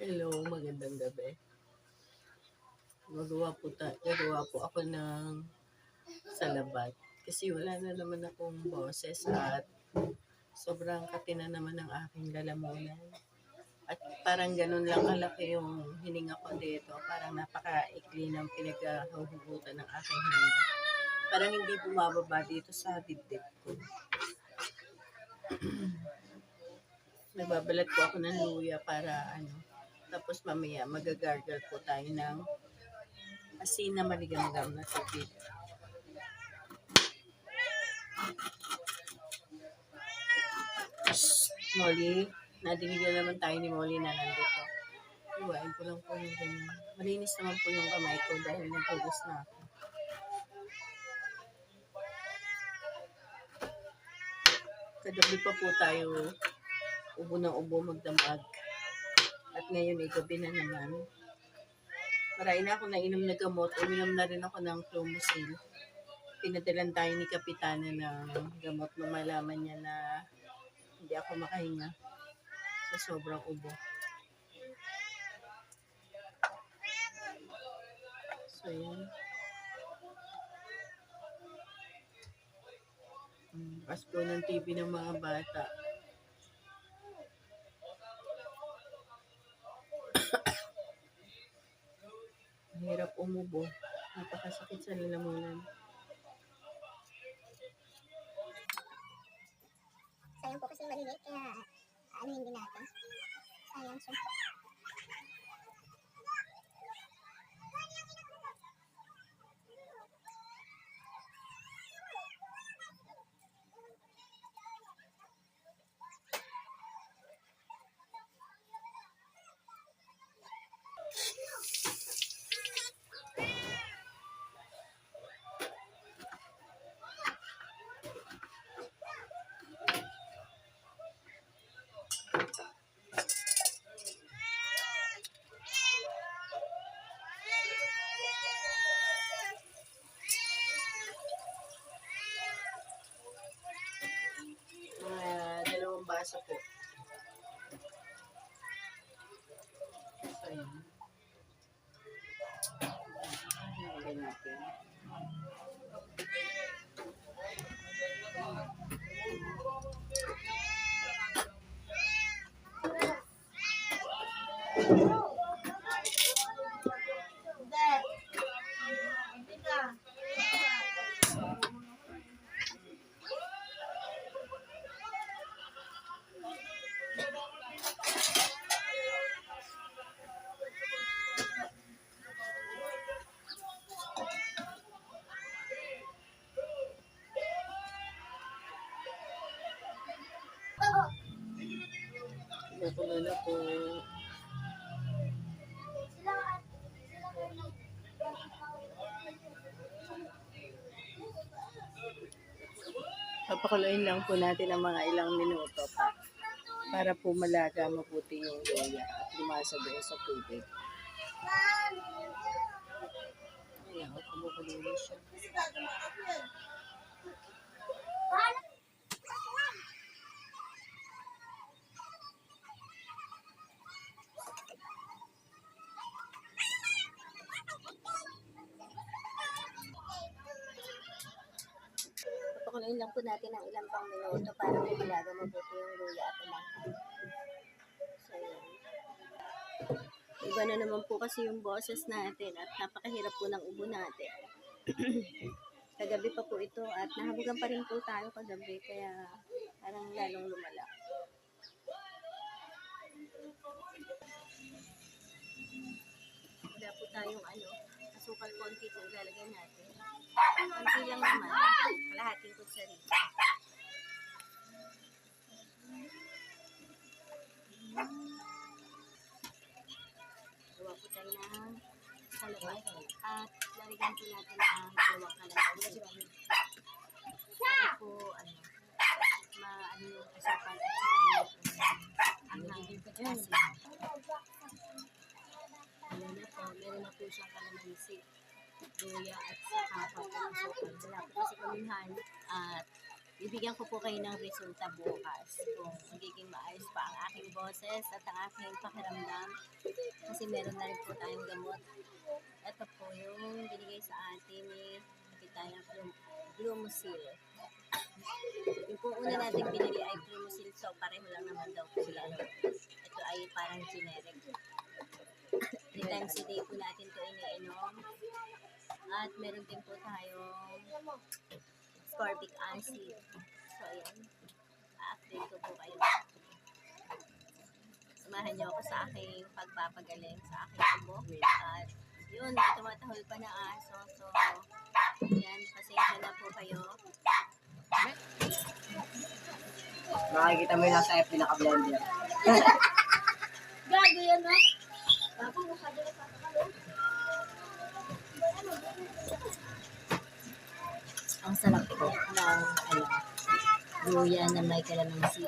Hello, magandang gabi. Gagawa po ako ng salabat. Kasi wala na naman akong boses at sobrang katina naman ng aking lalamunan. At parang ganun lang kalaki yung hininga ko dito. Parang napakaikli ng pinaghahugutan ng aking hininga. Parang hindi bumababa dito sa dibdib ko. Nagbabalat po ako ng luya para tapos mamaya magagargle po tayo ng asin na maligamgam na tubig. Molly, nadinig na naman tayo ni Molly na nandito. Iwain ko lang po yung ganyan. Malinis naman po yung kamay ko dahil naghugas na ako. Kagabi pa po tayo ubo ng ubo magdamag. At ngayon ay gabi na naman. Marami na ako nainom na gamot. Uminom na rin ako ng Clomucil. Pinadalan tayo ni Kapitana ng gamot nung malaman niya na hindi ako makahinga sa sobrang ubo. So, yan. Bukas po ng TV ng mga bata. Hirap umubo. Napakasakit sa lalamunan. Sayang po kasi maliliit kaya hindi natin. Sayang siya. piraso po. So, yun. Nilagay natin. Kumukulo na po. Papakuluin lang po natin ng mga ilang minuto pa para po malaga mabuti yung luya at lumasa doon sa tubig. Ayan, kumukulo na siya. Papakuloyin lang po natin ng ilang pang minuto para po malaga mabuti yung luya at umanghang. So, yun. Iba na naman po kasi yung boses natin at napakahirap po ng ubo natin. Kagabi pa po ito at nahabugan pa rin po tayo kagabi kaya parang lalong lumala. Wala po tayong asukal konti po ilalagay natin. Konti lang naman, kalahating kutsarita. Gawa po tayo ng salabay at lalagyan po natin ang dalawang kalamansi. Para po, maano yung asukal at saka ang hangin po kasi. Meron na po siyang kalamansi, luya at saka asukal. Wala po kasi kuminhan at bibigyan ko po kayo ng resulta bukas kung magiging maayos pa ang aking boses at ang aking pakiramdam kasi meron na rin po tayong gamot. Ito po yung binigay sa atin ni Blumosil. Yung po una natin binili ay Blumosil, so pareho lang naman daw po sila. Ito ay parang generic. 3 times a day po natin ito iniinom. At meron din po tayong ascorbic acid. So, ayan. A-update ko po kayo. Samahan niyo ako sa aking pagpapagaling sa aking ubo. At yun, may tumatahol pa na aso. So, ayan, pasensya na po kayo. Makikita mo yung nasa FB naka-blender. Gago yan, no? Ang sarap po ng luya na may kalamansi,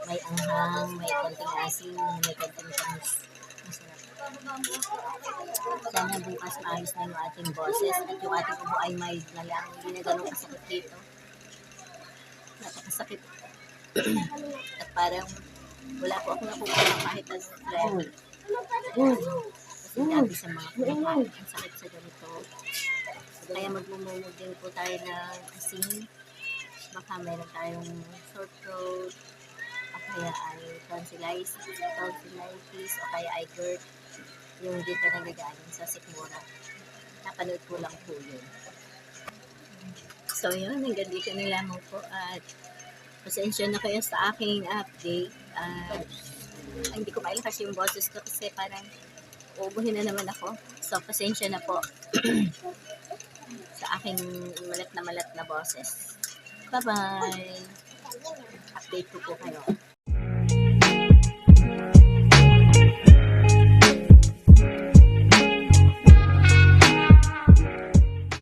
may anghang, may konting asin, may konting tamis. Masarap. Sana bukas maayos na yung ating boses at yung ating ubo ay mild na lang. Hindi na ganun kasakit dito. Napakasakit. At parang wala po ako nakukuha kahit as friend. Kasi dati sa mga kumakain, ang sakit sa ganito. Kaya magmumumog din po tayo ng asin. Baka meron tayong sore throat, o kaya ay tonsillitis, o kaya ay GERD. Yung dito nagagaling sa sikmura. Napanood ko lang po yun. So yun, hanggang dito na lamang po. At pasensya na kayo sa aking update. At hindi ko mailakas yung boses ko kasi parang uubuhin na naman ako. So pasensya na po. Sa aking malat na boses. Bye-bye! Update ko po kayo.